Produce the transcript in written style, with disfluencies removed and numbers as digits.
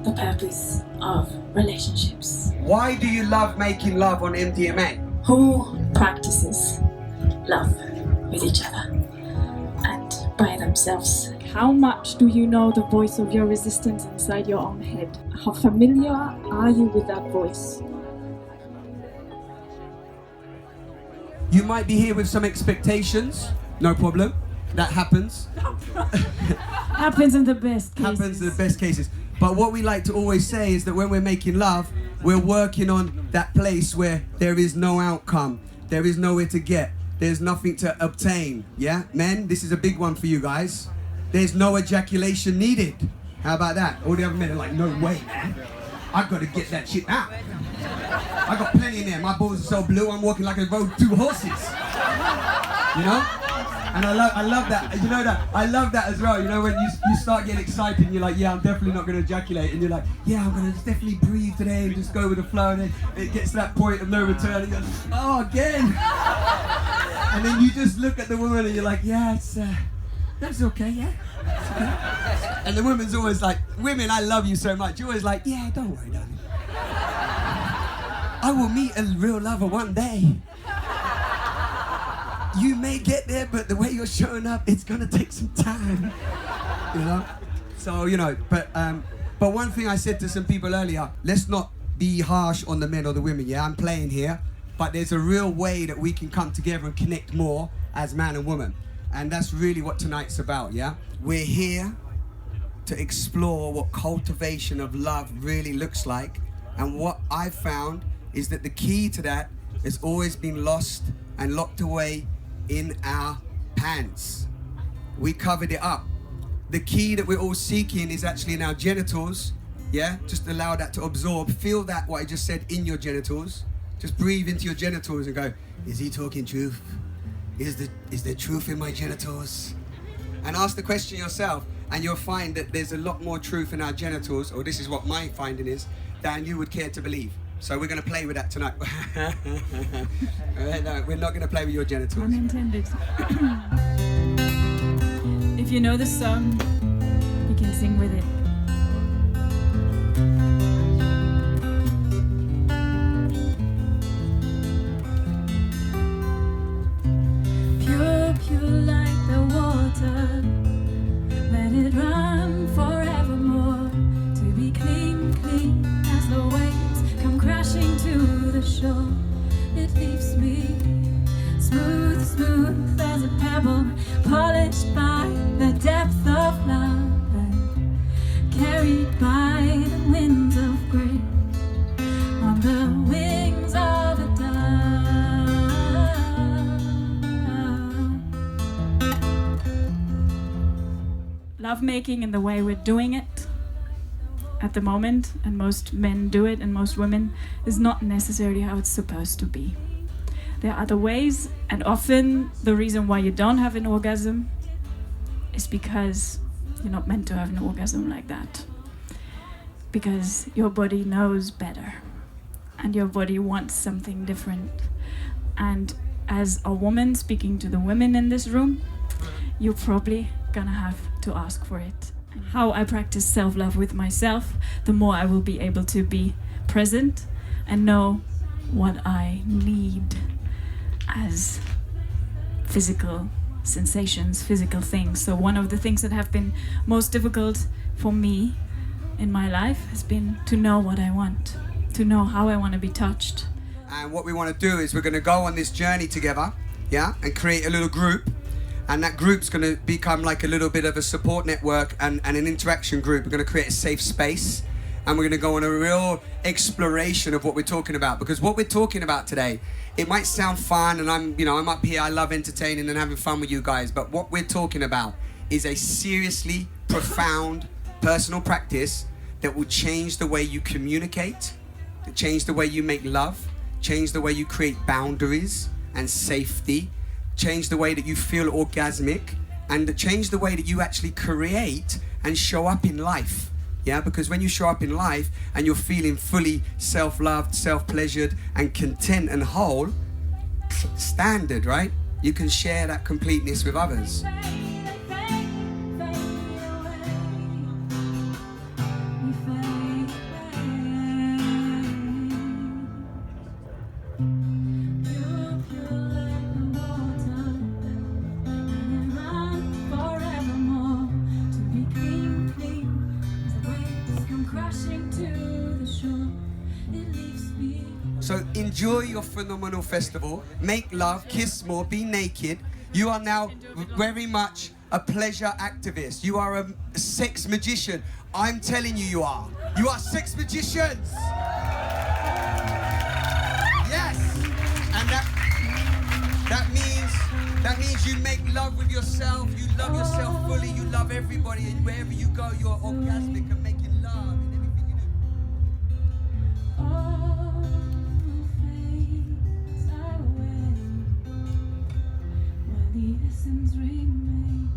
the purpose of relationships. Why do you love making love on MDMA? Who practices love with each other and by themselves? How much do you know the voice of your resistance inside your own head? How familiar are you with that voice? You might be here with some expectations. No problem. That happens. Happens in the best cases. Happens in the best cases. But what we like to always say is that when we're making love, we're working on that place where there is no outcome. There is nowhere to get. There's nothing to obtain. Yeah? Men, this is a big one for you guys. There's no ejaculation needed. How about that? All the other men are like, no way, man. I've got to get that shit out. I got plenty in there. My balls are so blue, I'm walking like I rode 2 horses. You know? And I love that. You know that? I love that as well. You know, when you start getting excited and you're like, yeah, I'm definitely not going to ejaculate. And you're like, yeah, I'm going to definitely breathe today and just go with the flow. And then it gets to that point of no return and you go, oh, again. And then you just look at the woman and you're like, yeah, that's okay, yeah. It's okay. And the woman's always like, women, I love you so much. You're always like, yeah, don't worry, darling. I will meet a real lover one day. You may get there, but the way you're showing up, it's gonna take some time. You know? So, you know, but one thing I said to some people earlier, let's not be harsh on the men or the women, yeah? I'm playing here, but there's a real way that we can come together and connect more as man and woman. And that's really what tonight's about, yeah? We're here to explore what cultivation of love really looks like. And what I've found is that the key to that has always been lost and locked away in our pants. We covered it up. The key that we're all seeking is actually in our genitals, yeah? Just allow that to absorb. Feel that, what I just said, in your genitals. Just breathe into your genitals and go, is he talking truth? Is there truth in my genitals? And ask the question yourself, and you'll find that there's a lot more truth in our genitals, or this is what my finding is, than you would care to believe. So we're going to play with that tonight. No, we're not going to play with your genitals. Unintended. If you know the song, you can sing with it. Pure, pure like the water, let it run forevermore. To be clean, clean as the waves come crashing to the shore. It leaves me smooth, smooth as a pebble, polished by the depth of love, and carried by the winds of grace on the wings of a dove. Lovemaking in the way we're doing it at the moment, and most men do it and most women, is not necessarily how it's supposed to be. There are other ways, and often the reason why you don't have an orgasm is because you're not meant to have an orgasm like that. Because your body knows better, and your body wants something different. And as a woman speaking to the women in this room, you're probably gonna have to ask for it. How I practice self-love with myself, the more I will be able to be present and know what I need as physical sensations, physical things. So one of the things that have been most difficult for me in my life has been to know what I want, to know how I want to be touched. And what we want to do is we're going to go on this journey together, yeah, and create a little group. And that group's going to become like a little bit of a support network and an interaction group. We're going to create a safe space, and we're going to go on a real exploration of what we're talking about. Because what we're talking about today, it might sound fun, and I'm up here, I love entertaining and having fun with you guys, but what we're talking about is a seriously profound personal practice that will change the way you communicate, change the way you make love, change the way you create boundaries and safety, change the way that you feel orgasmic, and change the way that you actually create and show up in life. Yeah, because when you show up in life and you're feeling fully self-loved, self-pleasured and content and whole, standard, right? You can share that completeness with others. enjoy your phenomenal festival, make love, kiss more, be naked. You are now very much a pleasure activist. You are a sex magician. I'm telling you, you are. You are sex magicians. Yes. And that means you make love with yourself. You love yourself fully. You love everybody, and wherever you go, you're orgasmic and making love in everything you do. All fades away, while the essence remains.